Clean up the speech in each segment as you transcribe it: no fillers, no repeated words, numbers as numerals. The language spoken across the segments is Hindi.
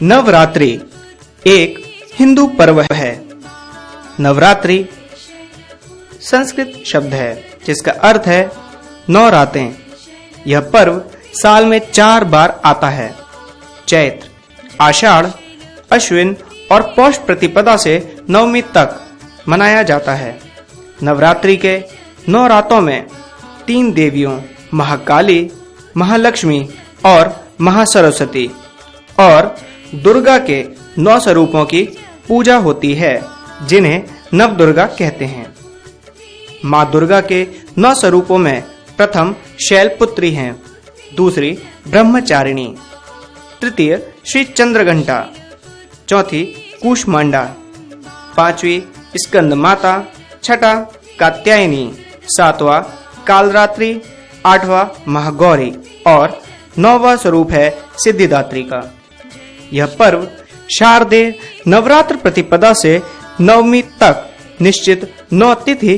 नवरात्रि एक हिंदू पर्व है। नवरात्रि संस्कृत शब्द है जिसका अर्थ है 9 रातें। यह पर्व साल में 4 बार आता है। चैत्र, आषाढ़, अश्विन और पौष प्रतिपदा से नवमी तक मनाया जाता है। नवरात्रि के 9 रातों में 3 देवियों महाकाली, महालक्ष्मी और महासरस्वती और दुर्गा के 9 स्वरूपों की पूजा होती है जिन्हें नवदुर्गा कहते हैं। माँ दुर्गा के 9 स्वरूपों में प्रथम शैलपुत्री हैं, दूसरी ब्रह्मचारिणी, तृतीय श्री चंद्रघंटा, चौथी कूष्मांडा, पांचवी स्कंद माता, छठा कात्यायनी, सातवां कालरात्रि, 8वां महागौरी और 9वां स्वरूप है सिद्धिदात्री का। यह पर्व शारदीय नवरात्र प्रतिपदा से नवमी तक निश्चित 9 तिथि,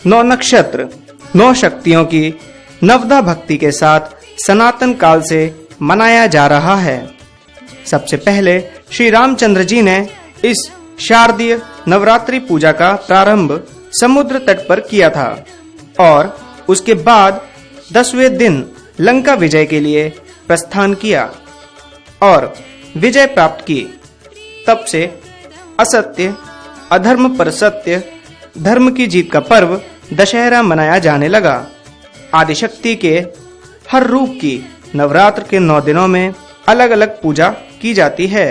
9 नक्षत्र, 9 शक्तियों की नवदा भक्ति के साथ सनातन काल से मनाया जा रहा है। सबसे पहले श्री रामचंद्र जी ने इस शारदीय नवरात्रि पूजा का प्रारंभ समुद्र तट पर किया था और उसके बाद 10वें दिन लंका विजय के लिए प्रस्थान किया और विजय प्राप्त की। तब से असत्य अधर्म पर सत्य, धर्म की जीत का पर्व दशहरा मनाया जाने लगा। आदिशक्ति के हर रूप की नवरात्र के 9 दिनों में अलग अलग पूजा की जाती है।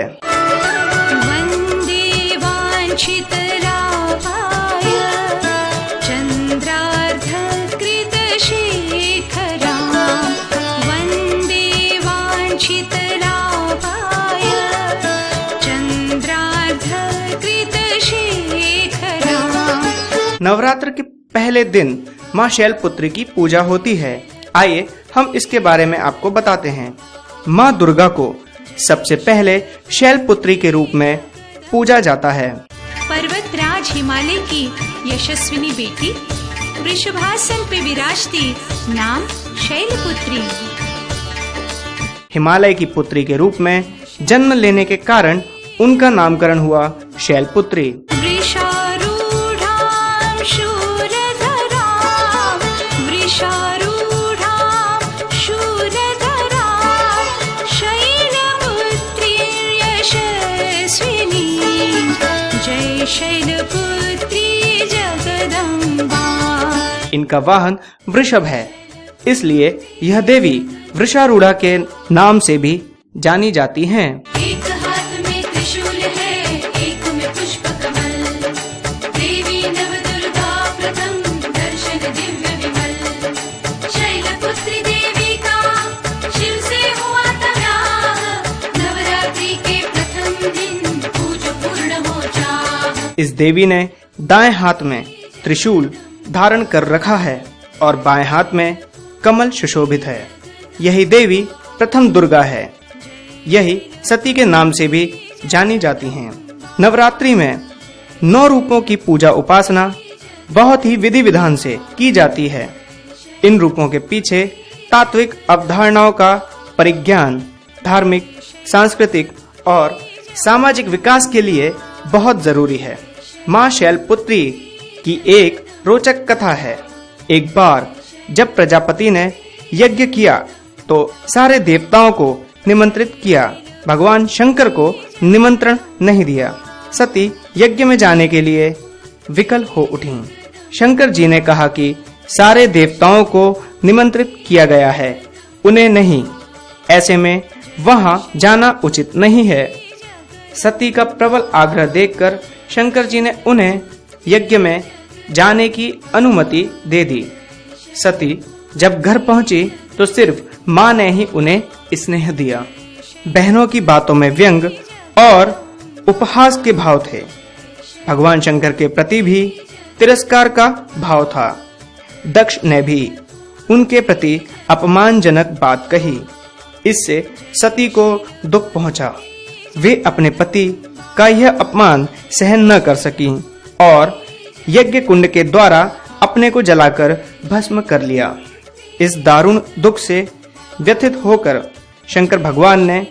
नवरात्र के पहले दिन माँ शैलपुत्री की पूजा होती है। आइए हम इसके बारे में आपको बताते हैं। माँ दुर्गा को सबसे पहले शैलपुत्री के रूप में पूजा जाता है। पर्वतराज हिमालय की यशस्विनी बेटी, वृषभासन पे विराजती, नाम शैलपुत्री। हिमालय की पुत्री के रूप में जन्म लेने के कारण उनका नामकरण हुआ शैलपुत्री। इनका वाहन वृषभ है, इसलिए यह देवी वृषारूढ़ा के नाम से भी जानी जाती हैं। एक हाथ में त्रिशूल है, एक में पुष्प कमल, देवी नवदुर्गा प्रथम दर्शन दिव्य विमल। शैलपुत्री देवी का शिव से हुआ तब्याह, नवरात्रि के प्रथम दिन पूजो पूर्ण हो जाए। इस देवी ने दाएं हाथ में त्रिशूल धारण कर रखा है और बाएं हाथ में कमल सुशोभित है। यही देवी प्रथम दुर्गा है। यही सती के नाम से भी जानी जाती हैं। नवरात्रि में 9 रूपों की पूजा उपासना बहुत ही विधि विधान से की जाती है। इन रूपों के पीछे तात्विक अवधारणाओं का परिज्ञान धार्मिक, सांस्कृतिक और सामाजिक विकास के लिए बहुत जरूरी है। माँ शैलपुत्री की एक रोचक कथा है। एक बार जब प्रजापति ने यज्ञ किया तो सारे देवताओं को निमंत्रित किया, भगवान शंकर को निमंत्रण नहीं दिया। सती यज्ञ में जाने के लिए विकल हो उठी। शंकर जी ने कहा कि सारे देवताओं को निमंत्रित किया गया है, उन्हें नहीं, ऐसे में वहां जाना उचित नहीं है। सती का प्रबल आग्रह देखकर शंकर जी ने उन्हें यज्ञ में जाने की अनुमति दे दी। सती जब घर पहुंची तो सिर्फ माँ ने ही उन्हें स्नेह दिया। बहनों की बातों में व्यंग और उपहास के भाव थे। भगवान शंकर के प्रति भी तिरस्कार का भाव था। दक्ष ने भी उनके प्रति अपमानजनक बात कही। इससे सती को दुख पहुंचा। वे अपने पति का यह अपमान सहन न कर सकी और यज्ञ कुंड के द्वारा अपने को जलाकर भस्म कर लिया। इस दारुण दुख से व्यथित होकर शंकर भगवान ने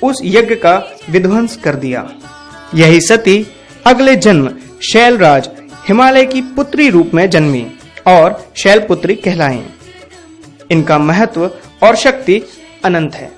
उस यज्ञ का विध्वंस कर दिया। यही सती अगले जन्म शैलराज हिमालय की पुत्री रूप में जन्मी और शैलपुत्री कहलाएं। इनका महत्व और शक्ति अनंत है।